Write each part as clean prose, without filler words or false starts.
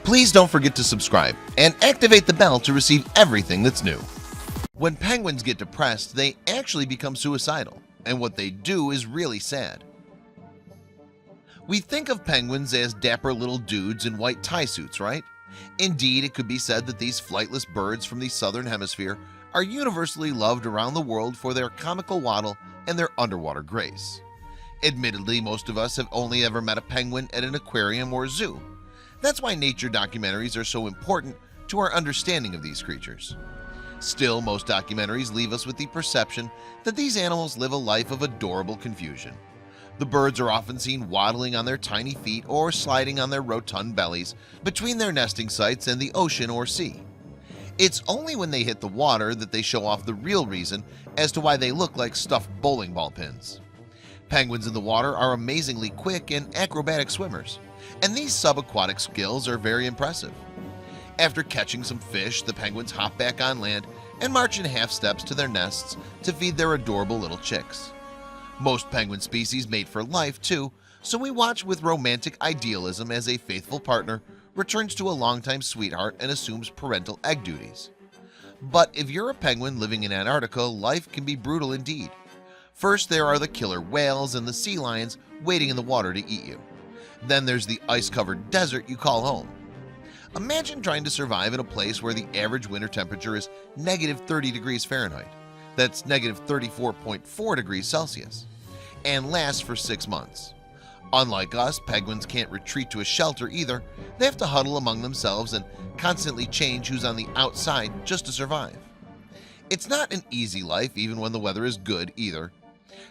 Please don't forget to subscribe and activate the bell to receive everything that's new. When penguins get depressed, they actually become suicidal, and what they do is really sad. We think of penguins as dapper little dudes in white tie suits, right? Indeed, it could be said that these flightless birds from the southern hemisphere are universally loved around the world for their comical waddle and their underwater grace. Admittedly, most of us have only ever met a penguin at an aquarium or zoo. That's why nature documentaries are so important to our understanding of these creatures. Still, most documentaries leave us with the perception that these animals live a life of adorable confusion. The birds are often seen waddling on their tiny feet or sliding on their rotund bellies between their nesting sites and the ocean or sea. It's only when they hit the water that they show off the real reason as to why they look like stuffed bowling ball pins. Penguins in the water are amazingly quick and acrobatic swimmers, and these subaquatic skills are very impressive. After catching some fish, the penguins hop back on land and march in half steps to their nests to feed their adorable little chicks. Most penguin species mate for life too, so we watch with romantic idealism as a faithful partner returns to a longtime sweetheart and assumes parental egg duties. But if you're a penguin living in Antarctica, life can be brutal indeed. First, there are the killer whales and the sea lions waiting in the water to eat you. Then there's the ice-covered desert you call home. Imagine trying to survive in a place where the average winter temperature is negative 30 degrees Fahrenheit. That's negative 34.4 degrees Celsius, and lasts for 6 months. Unlike us, penguins can't retreat to a shelter either. They have to huddle among themselves and constantly change who's on the outside just to survive. It's not an easy life even when the weather is good either.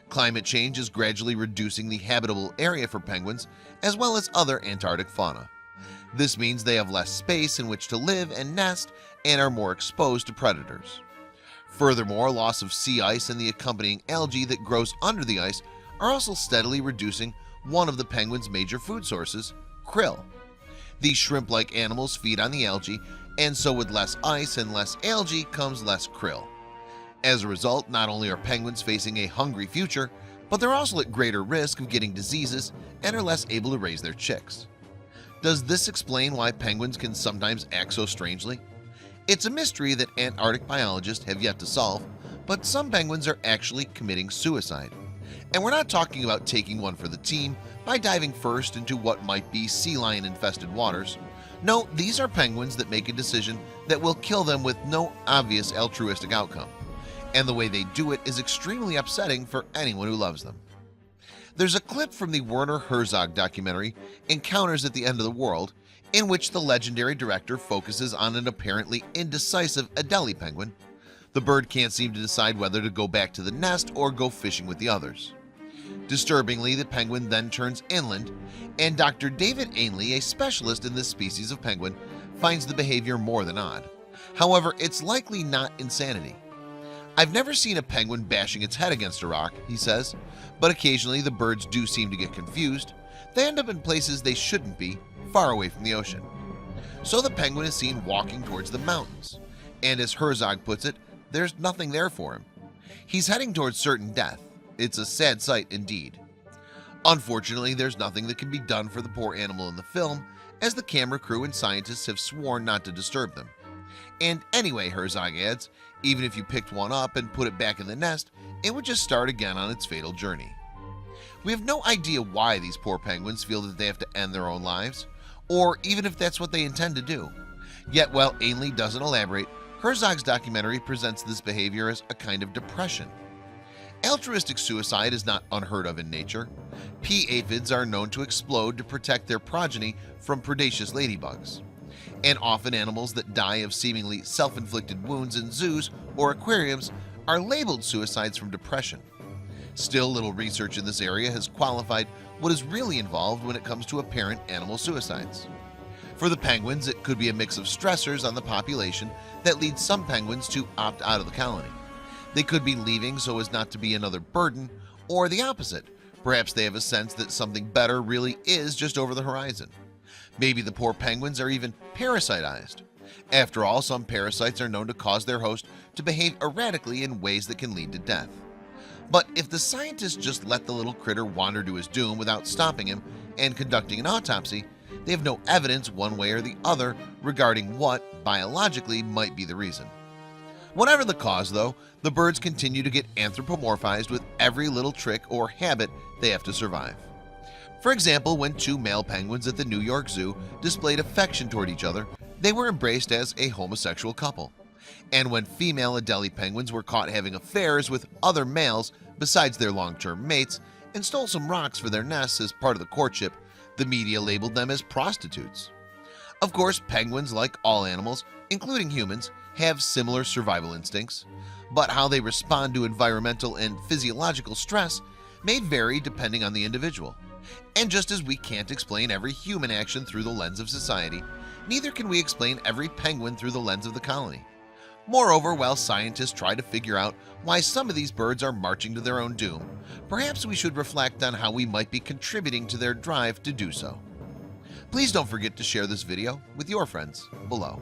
Climate change is gradually reducing the habitable area for penguins as well as other Antarctic fauna. This means they have less space in which to live and nest and are more exposed to predators. Furthermore, loss of sea ice and the accompanying algae that grows under the ice are also steadily reducing one of the penguin's major food sources, krill. These shrimp-like animals feed on the algae, and so with less ice and less algae comes less krill. As a result, not only are penguins facing a hungry future, but they're also at greater risk of getting diseases and are less able to raise their chicks. Does this explain why penguins can sometimes act so strangely? It's a mystery that Antarctic biologists have yet to solve, but some penguins are actually committing suicide. And we're not talking about taking one for the team by diving first into what might be sea lion infested waters. No, these are penguins that make a decision that will kill them with no obvious altruistic outcome. And the way they do it is extremely upsetting for anyone who loves them. There's a clip from the Werner Herzog documentary, Encounters at the End of the World, in which the legendary director focuses on an apparently indecisive Adelie penguin. The bird can't seem to decide whether to go back to the nest or go fishing with the others. Disturbingly, the penguin then turns inland, and Dr. David Ainley, a specialist in this species of penguin, finds the behavior more than odd. However, it's likely not insanity. "I've never seen a penguin bashing its head against a rock," he says, "but occasionally the birds do seem to get confused. They end up in places they shouldn't be, far away from the ocean." So the penguin is seen walking towards the mountains, and as Herzog puts it, there's nothing there for him. He's heading towards certain death. It's a sad sight indeed. Unfortunately, there's nothing that can be done for the poor animal in the film, as the camera crew and scientists have sworn not to disturb them. And anyway, Herzog adds, even if you picked one up and put it back in the nest, it would just start again on its fatal journey. We have no idea why these poor penguins feel that they have to end their own lives, or even if that's what they intend to do. Yet while Ainley doesn't elaborate, Herzog's documentary presents this behavior as a kind of depression. Altruistic suicide is not unheard of in nature. Pea aphids are known to explode to protect their progeny from predaceous ladybugs. And often animals that die of seemingly self-inflicted wounds in zoos or aquariums are labeled suicides from depression. Still, little research in this area has qualified what is really involved when it comes to apparent animal suicides. For the penguins, it could be a mix of stressors on the population that leads some penguins to opt out of the colony. They could be leaving so as not to be another burden, or the opposite. Perhaps they have a sense that something better really is just over the horizon. Maybe the poor penguins are even parasitized. After all, some parasites are known to cause their host to behave erratically in ways that can lead to death. But if the scientists just let the little critter wander to his doom without stopping him and conducting an autopsy, They have no evidence one way or the other regarding what, biologically, might be the reason. Whatever the cause, though, the birds continue to get anthropomorphized with every little trick or habit they have to survive. For example, when two male penguins at the New York Zoo displayed affection toward each other, they were embraced as a homosexual couple. And when female Adelie penguins were caught having affairs with other males besides their long-term mates and stole some rocks for their nests as part of the courtship, the media labeled them as prostitutes. Of course, penguins, like all animals, including humans, have similar survival instincts, but how they respond to environmental and physiological stress may vary depending on the individual. And just as we can't explain every human action through the lens of society, neither can we explain every penguin through the lens of the colony. Moreover, while scientists try to figure out why some of these birds are marching to their own doom, perhaps we should reflect on how we might be contributing to their drive to do so. Please don't forget to share this video with your friends below.